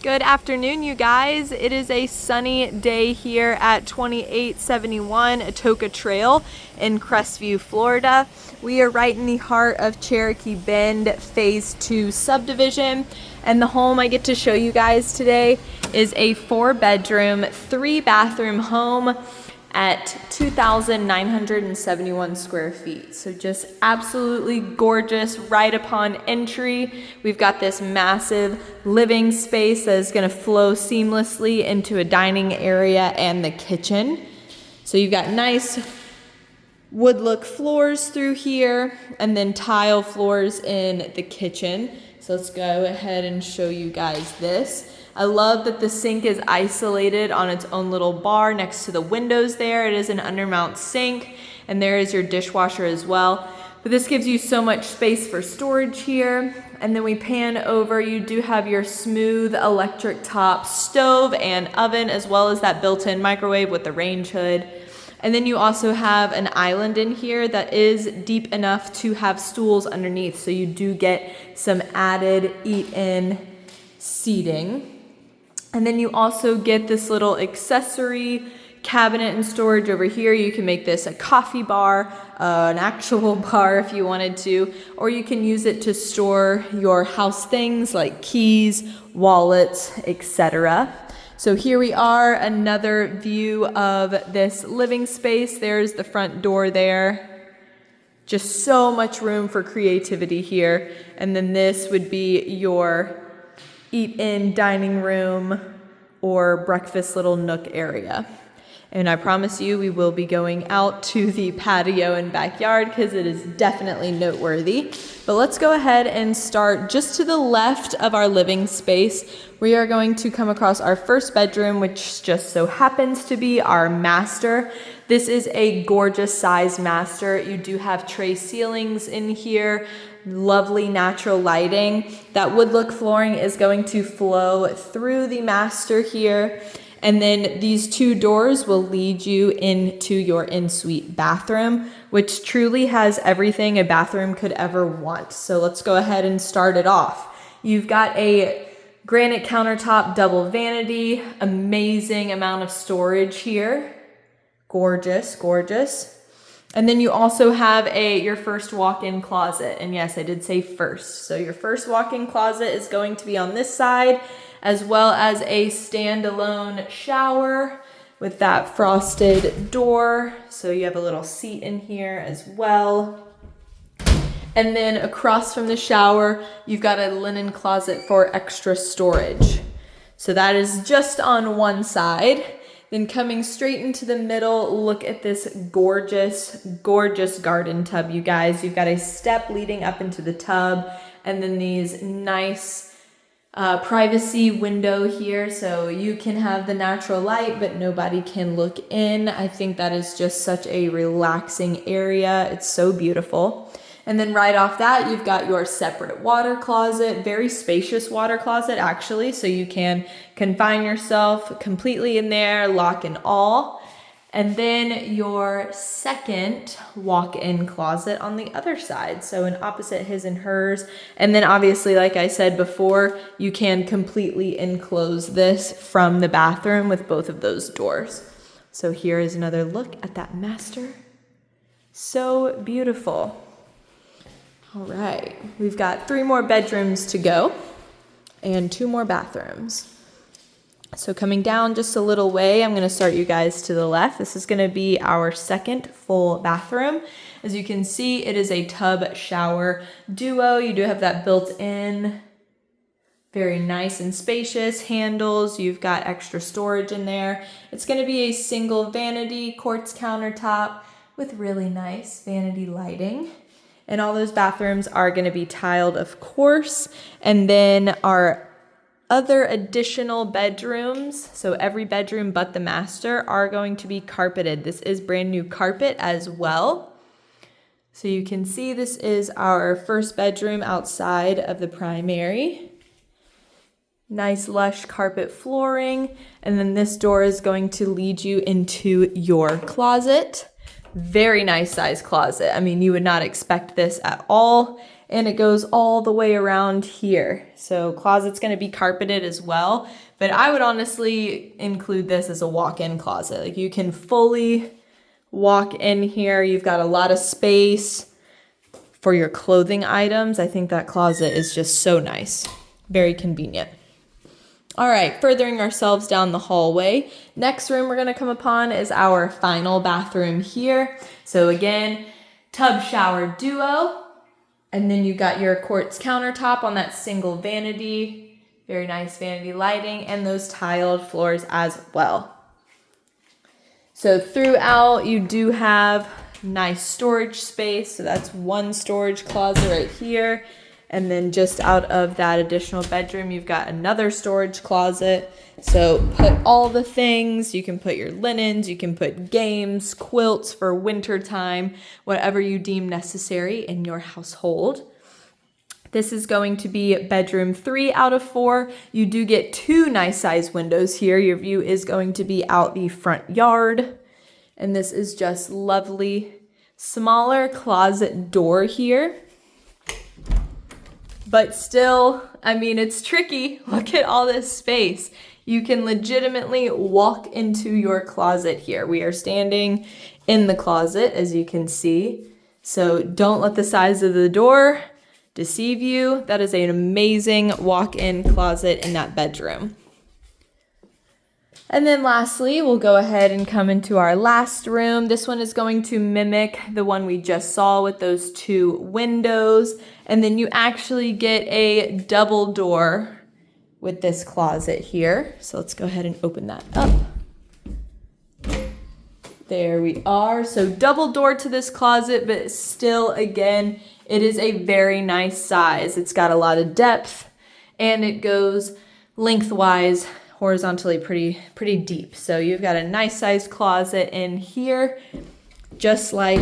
Good afternoon, you guys. It is a sunny day here at 2871 Atoka Trail in Crestview, Florida. We are right in the heart of Cherokee Bend Phase 2 subdivision, and the home I get to show you guys today is a 4-bedroom, 3-bathroom home at 2,971 square feet. So just absolutely gorgeous right upon entry. We've got this massive living space that is gonna flow seamlessly into a dining area and the kitchen. So you've got nice wood look floors through here and then tile floors in the kitchen. So let's go ahead and show you guys this. I love that the sink is isolated on its own little bar next to the windows there. It is an undermount sink, and there is your dishwasher as well. But this gives you so much space for storage here. And then we pan over, you do have your smooth electric top stove and oven, as well as that built-in microwave with the range hood. And then you also have an island in here that is deep enough to have stools underneath, so you do get some added eat-in seating. And then you also get this little accessory cabinet and storage over here. You can make this a coffee bar, an actual bar if you wanted to, or you can use it to store your house things like keys, wallets, etc. So here we are, another view of this living space. There's the front door there. Just so much room for creativity here. And then this would be your eat-in dining room or breakfast little nook area. And I promise you we will be going out to the patio and backyard because it is definitely noteworthy. But let's go ahead and start just to the left of our living space. We are going to come across our first bedroom, which just so happens to be our master. This is a gorgeous size master. You do have tray ceilings in here, lovely natural lighting. That wood look flooring is going to flow through the master here. And then these 2 doors will lead you into your en-suite bathroom, which truly has everything a bathroom could ever want. So let's go ahead and start it off. You've got a granite countertop double vanity, amazing amount of storage here. Gorgeous, gorgeous. And then you also have your first walk-in closet. And yes, I did say first. So your first walk-in closet is going to be on this side, as well as a standalone shower with that frosted door. So you have a little seat in here as well. And then across from the shower, you've got a linen closet for extra storage. So that is just on one side. Then coming straight into the middle, look at this gorgeous, gorgeous garden tub, you guys. You've got a step leading up into the tub, and then these nice privacy window here, so you can have the natural light, but nobody can look in. I think that is just such a relaxing area. It's so beautiful. And then right off that, you've got your separate water closet, very spacious water closet actually, so you can confine yourself completely in there, lock and all. And then your second walk-in closet on the other side, so an opposite his and hers. And then obviously, like I said before, you can completely enclose this from the bathroom with both of those doors. So here is another look at that master. So beautiful. All right, we've got 3 more bedrooms to go and 2 more bathrooms. So coming down just a little way, I'm gonna start you guys to the left. This is gonna be our second full bathroom. As you can see, it is a tub shower duo. You do have that built in, very nice and spacious handles. You've got extra storage in there. It's gonna be a single vanity quartz countertop with really nice vanity lighting. And all those bathrooms are going to be tiled, of course. And then our other additional bedrooms, so every bedroom but the master, are going to be carpeted. This is brand new carpet as well. So you can see this is our first bedroom outside of the primary. Nice lush carpet flooring. And then this door is going to lead you into your closet. Very nice size closet. I mean, you would not expect this at all. And it goes all the way around here. So closet's gonna be carpeted as well, but I would honestly include this as a walk-in closet. Like, you can fully walk in here. You've got a lot of space for your clothing items. I think that closet is just so nice. Very convenient. All right, furthering ourselves down the hallway. Next room we're gonna come upon is our final bathroom here. So again, tub shower duo. And then you got your quartz countertop on that single vanity. Very nice vanity lighting, and those tiled floors as well. So throughout, you do have nice storage space. So that's one storage closet right here. And then just out of that additional bedroom, you've got another storage closet. So put all the things, you can put your linens, you can put games, quilts for winter time, whatever you deem necessary in your household. This is going to be bedroom 3 out of 4. You do get 2 nice size windows here. Your view is going to be out the front yard. And this is just lovely. Smaller closet door here. But still, I mean, it's tricky. Look at all this space. You can legitimately walk into your closet here. We are standing in the closet, as you can see. So don't let the size of the door deceive you. That is an amazing walk-in closet in that bedroom. And then lastly, we'll go ahead and come into our last room. This one is going to mimic the one we just saw with those 2 windows. And then you actually get a double door with this closet here. So let's go ahead and open that up. There we are. So double door to this closet, but still, again, it is a very nice size. It's got a lot of depth, and it goes lengthwise, horizontally pretty deep. So you've got a nice sized closet in here, just like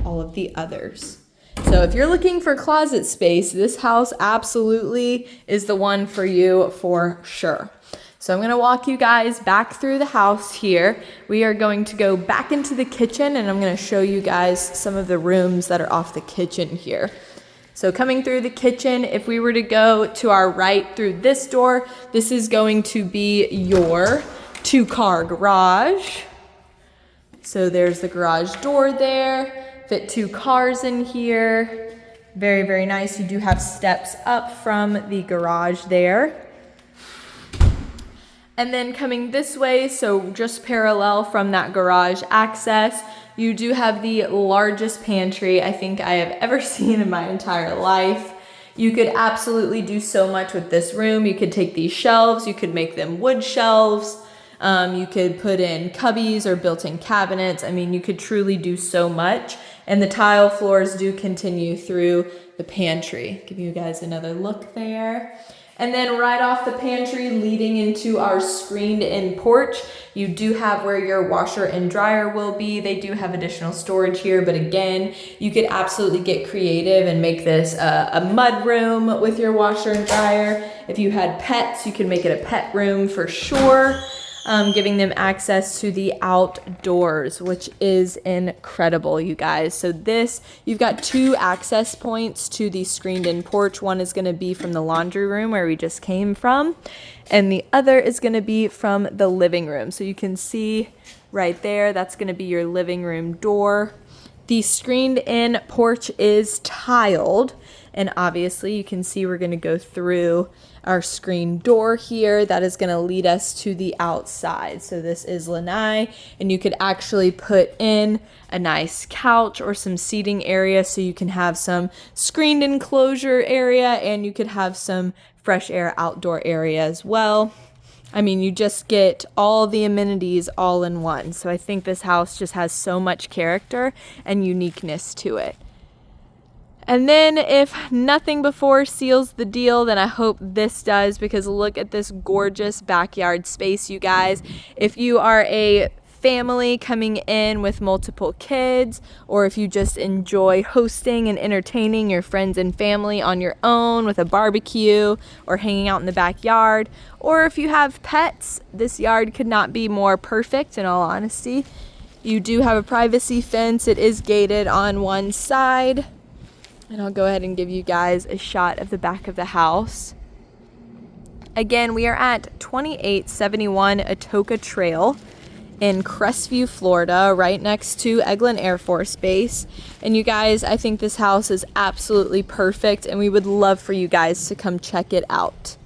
all of the others. So if you're looking for closet space, this house absolutely is the one for you for sure. So I'm gonna walk you guys back through the house here. We are going to go back into the kitchen, and I'm gonna show you guys some of the rooms that are off the kitchen here. So coming through the kitchen, if we were to go to our right through this door, this is going to be your 2-car garage. So there's the garage door there, fit 2 cars in here. Very, very nice. You do have steps up from the garage there. And then coming this way, so just parallel from that garage access, you do have the largest pantry I think I have ever seen in my entire life. You could absolutely do so much with this room. You could take these shelves, you could make them wood shelves. You could put in cubbies or built-in cabinets. I mean, you could truly do so much. And the tile floors do continue through the pantry. Give you guys another look there. And then right off the pantry leading into our screened-in porch, you do have where your washer and dryer will be. They do have additional storage here, but again, you could absolutely get creative and make this a mud room with your washer and dryer. If you had pets, you could make it a pet room for sure. Giving them access to the outdoors, which is incredible, you guys. So this, you've got 2 access points to the screened-in porch. One is going to be from the laundry room where we just came from, and the other is going to be from the living room. So you can see right there, that's going to be your living room door. The screened-in porch is tiled, and obviously you can see we're going to go through our screen door here that is going to lead us to the outside. So this is lanai, and you could actually put in a nice couch or some seating area so you can have some screened enclosure area, and you could have some fresh air outdoor area as well. I mean, you just get all the amenities all in one. So I think this house just has so much character and uniqueness to it. And then if nothing before seals the deal, then I hope this does, because look at this gorgeous backyard space, you guys. If you are a family coming in with multiple kids, or if you just enjoy hosting and entertaining your friends and family on your own with a barbecue or hanging out in the backyard, or if you have pets, this yard could not be more perfect, in all honesty. You do have a privacy fence. It is gated on one side. And I'll go ahead and give you guys a shot of the back of the house. Again, we are at 2871 Atoka Trail in Crestview, Florida, right next to Eglin Air Force Base. And you guys, I think this house is absolutely perfect, and we would love for you guys to come check it out.